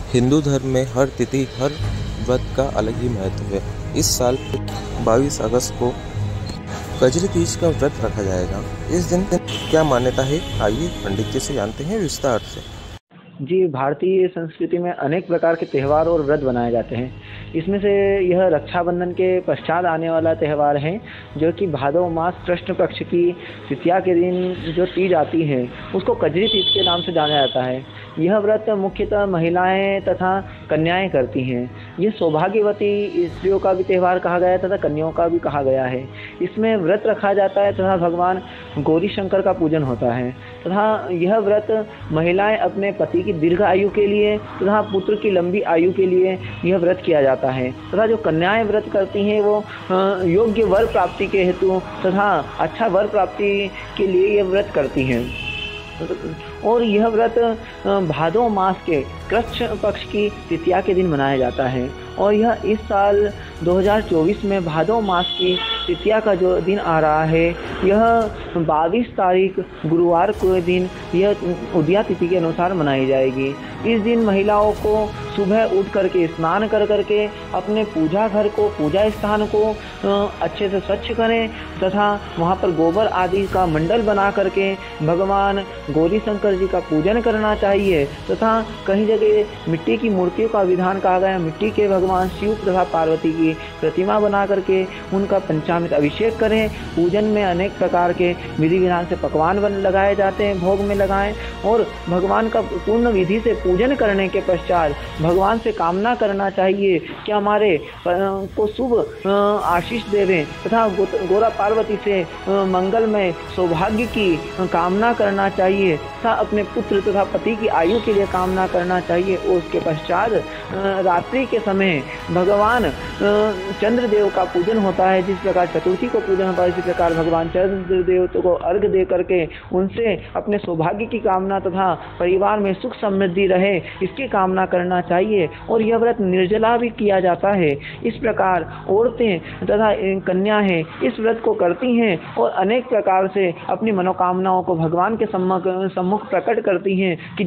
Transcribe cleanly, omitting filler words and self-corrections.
हिंदू धर्म में हर तिथि, हर व्रत का अलग ही महत्व है। इस साल 22 अगस्त को कजरी तीज का व्रत रखा जाएगा। इस दिन क्या मान्यता है, आइए पंडित जी से जानते हैं विस्तार से। जी, भारतीय संस्कृति में अनेक प्रकार के त्यौहार और व्रत बनाए जाते हैं। इसमें से यह रक्षाबंधन के पश्चात आने वाला त्यौहार है, जो कि भादो मास कृष्ण पक्ष की तृतीया के दिन जो तीज आती है, उसको कजरी तीज के नाम से जाना जाता है। यह व्रत मुख्यतः महिलाएं तथा कन्याएं करती हैं। यह सौभाग्यवती स्त्रियों का भी त्यौहार कहा गया है तथा कन्याओं का भी कहा गया है। इसमें व्रत रखा जाता है तथा भगवान गौरी शंकर का पूजन होता है तथा यह व्रत महिलाएं अपने पति की दीर्घ आयु के लिए तथा पुत्र की लंबी आयु के लिए यह व्रत किया जाता है तथा जो कन्याएं व्रत करती हैं वो योग्य वर प्राप्ति के हेतु तथा अच्छा वर प्राप्ति के लिए यह व्रत करती हैं। और यह व्रत भादो मास के कृष्ण पक्ष की तृतीया के दिन मनाया जाता है और यह इस साल 2024 में भादो मास की तृतीया का जो दिन आ रहा है, यह 22 तारीख गुरुवार को दिन यह उदया तिथि के अनुसार मनाई जाएगी। इस दिन महिलाओं को सुबह उठ करके स्नान कर करके अपने पूजा घर को, पूजा स्थान को अच्छे से स्वच्छ करें तथा वहाँ पर गोबर आदि का मंडल बना करके भगवान गौरी शंकर जी का पूजन करना चाहिए तथा कहीं जगह मिट्टी की मूर्तियों का विधान कहा गया। मिट्टी के भगवान शिव तथा पार्वती की प्रतिमा बना करके उनका पंचामृत अभिषेक करें। पूजन में अनेक प्रकार के विधि विधान से पकवान लगाए जाते हैं, भोग में लगाएं और भगवान का पूर्ण विधि से पूजन करने के पश्चात भगवान से कामना करना चाहिए कि हमारे को शुभ आशीष देवें तथा गोरा पार्वती से मंगलमय सौभाग्य की कामना करना चाहिए तथा अपने पुत्र तथा पति की आयु के लिए कामना करना चाहिए। और उसके पश्चात रात्रि के समय भगवान चंद्रदेव का पूजन होता है। जिस प्रकार चतुर्थी को पूजन होता है, इसी प्रकार भगवान चंद्रदेव को अर्घ्य दे करके उनसे अपने सौभाग्य की कामना तथा परिवार में सुख समृद्धि रहे इसकी कामना करना चाहिए। और यह व्रत निर्जला भी किया जाता है। इस प्रकार औरतें तथा कन्याएं इस व्रत को करती हैं और अनेक प्रकार से अपनी मनोकामनाओं को भगवान के सम्मुख प्रकट करती हैं कि